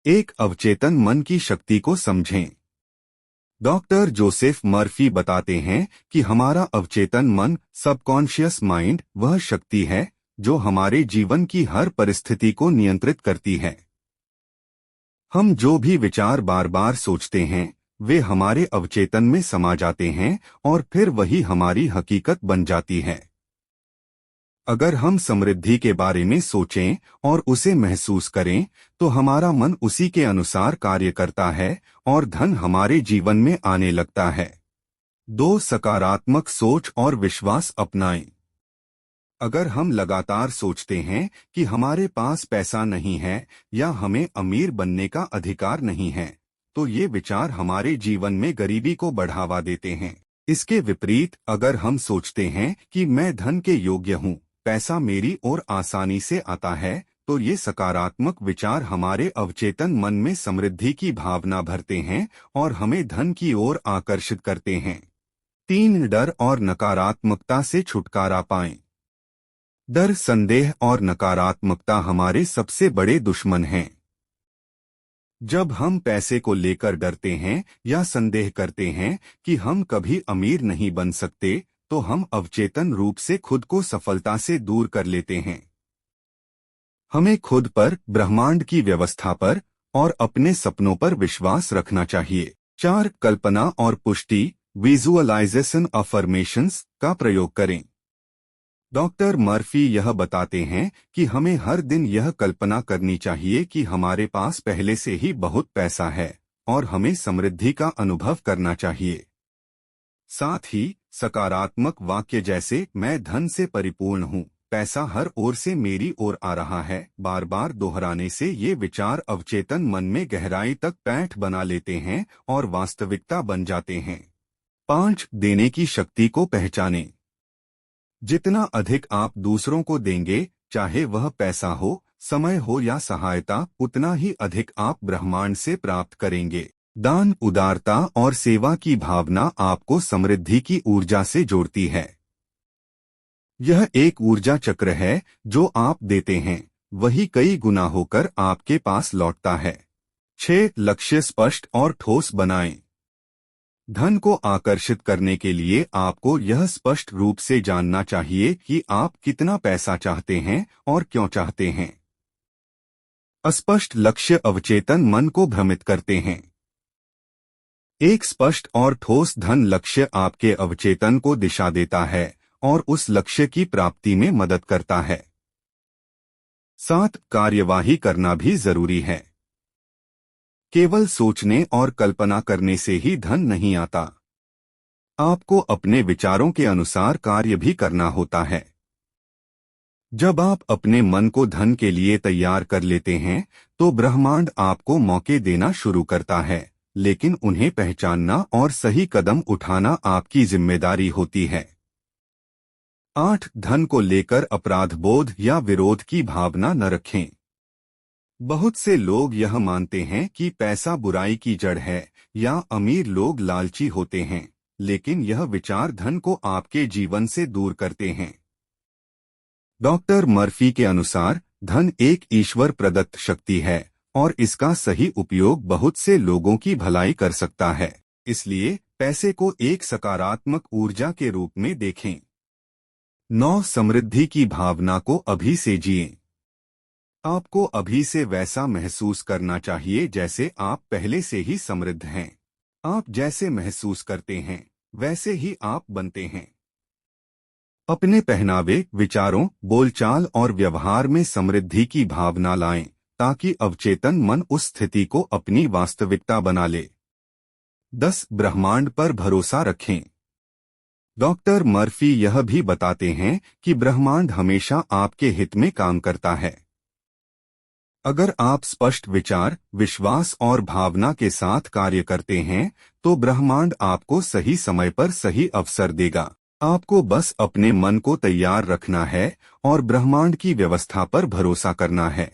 एक अवचेतन मन की शक्ति को समझें। डॉक्टर जोसेफ मर्फी बताते हैं कि हमारा अवचेतन मन, सबकॉन्शियस माइंड, वह शक्ति है जो हमारे जीवन की हर परिस्थिति को नियंत्रित करती है। हम जो भी विचार बार बार सोचते हैं वे हमारे अवचेतन में समा जाते हैं और फिर वही हमारी हकीकत बन जाती है। अगर हम समृद्धि के बारे में सोचें और उसे महसूस करें तो हमारा मन उसी के अनुसार कार्य करता है और धन हमारे जीवन में आने लगता है। 2. सकारात्मक सोच और विश्वास अपनाएं। अगर हम लगातार सोचते हैं कि हमारे पास पैसा नहीं है या हमें अमीर बनने का अधिकार नहीं है, तो ये विचार हमारे जीवन में गरीबी को बढ़ावा देते हैं। इसके विपरीत अगर हम सोचते हैं कि मैं धन के योग्य हूँ, पैसा मेरी ओर आसानी से आता है, तो ये सकारात्मक विचार हमारे अवचेतन मन में समृद्धि की भावना भरते हैं और हमें धन की ओर आकर्षित करते हैं। 3. डर और नकारात्मकता से छुटकारा पाएं। डर, संदेह और नकारात्मकता हमारे सबसे बड़े दुश्मन हैं। जब हम पैसे को लेकर डरते हैं या संदेह करते हैं कि हम कभी अमीर नहीं बन सकते, तो हम अवचेतन रूप से खुद को सफलता से दूर कर लेते हैं। हमें खुद पर, ब्रह्मांड की व्यवस्था पर और अपने सपनों पर विश्वास रखना चाहिए। 4. कल्पना और पुष्टि, विजुअलाइजेशन अफर्मेशंस का प्रयोग करें। डॉक्टर मर्फी यह बताते हैं कि हमें हर दिन यह कल्पना करनी चाहिए कि हमारे पास पहले से ही बहुत पैसा है और हमें समृद्धि का अनुभव करना चाहिए। साथ ही सकारात्मक वाक्य जैसे मैं धन से परिपूर्ण हूँ, पैसा हर ओर से मेरी ओर आ रहा है, बार बार दोहराने से ये विचार अवचेतन मन में गहराई तक पैठ बना लेते हैं और वास्तविकता बन जाते हैं। 5. देने की शक्ति को पहचानें। जितना अधिक आप दूसरों को देंगे, चाहे वह पैसा हो, समय हो या सहायता, उतना ही अधिक आप ब्रह्मांड से प्राप्त करेंगे। दान, उदारता और सेवा की भावना आपको समृद्धि की ऊर्जा से जोड़ती है। यह एक ऊर्जा चक्र है, जो आप देते हैं वही कई गुना होकर आपके पास लौटता है। 6. लक्ष्य स्पष्ट और ठोस बनाएं। धन को आकर्षित करने के लिए आपको यह स्पष्ट रूप से जानना चाहिए कि आप कितना पैसा चाहते हैं और क्यों चाहते हैं। अस्पष्ट लक्ष्य अवचेतन मन को भ्रमित करते हैं। एक स्पष्ट और ठोस धन लक्ष्य आपके अवचेतन को दिशा देता है और उस लक्ष्य की प्राप्ति में मदद करता है। 7. कार्यवाही करना भी जरूरी है। केवल सोचने और कल्पना करने से ही धन नहीं आता। आपको अपने विचारों के अनुसार कार्य भी करना होता है। जब आप अपने मन को धन के लिए तैयार कर लेते हैं, तो ब्रह्मांड आपको मौके देना शुरू करता है, लेकिन उन्हें पहचानना और सही कदम उठाना आपकी जिम्मेदारी होती है। 8. धन को लेकर अपराधबोध या विरोध की भावना न रखें। बहुत से लोग यह मानते हैं कि पैसा बुराई की जड़ है या अमीर लोग लालची होते हैं, लेकिन यह विचार धन को आपके जीवन से दूर करते हैं। डॉक्टर मर्फी के अनुसार धन एक ईश्वर प्रदत्त शक्ति है और इसका सही उपयोग बहुत से लोगों की भलाई कर सकता है। इसलिए पैसे को एक सकारात्मक ऊर्जा के रूप में देखें। 9. समृद्धि की भावना को अभी से जिएं। आपको अभी से वैसा महसूस करना चाहिए जैसे आप पहले से ही समृद्ध हैं। आप जैसे महसूस करते हैं वैसे ही आप बनते हैं। अपने पहनावे, विचारों, बोलचाल और व्यवहार में समृद्धि की भावना लाएं ताकि अवचेतन मन उस स्थिति को अपनी वास्तविकता बना ले। 10. ब्रह्मांड पर भरोसा रखें। डॉक्टर मर्फी यह भी बताते हैं कि ब्रह्मांड हमेशा आपके हित में काम करता है। अगर आप स्पष्ट विचार, विश्वास और भावना के साथ कार्य करते हैं, तो ब्रह्मांड आपको सही समय पर सही अवसर देगा। आपको बस अपने मन को तैयार रखना है और ब्रह्मांड की व्यवस्था पर भरोसा करना है।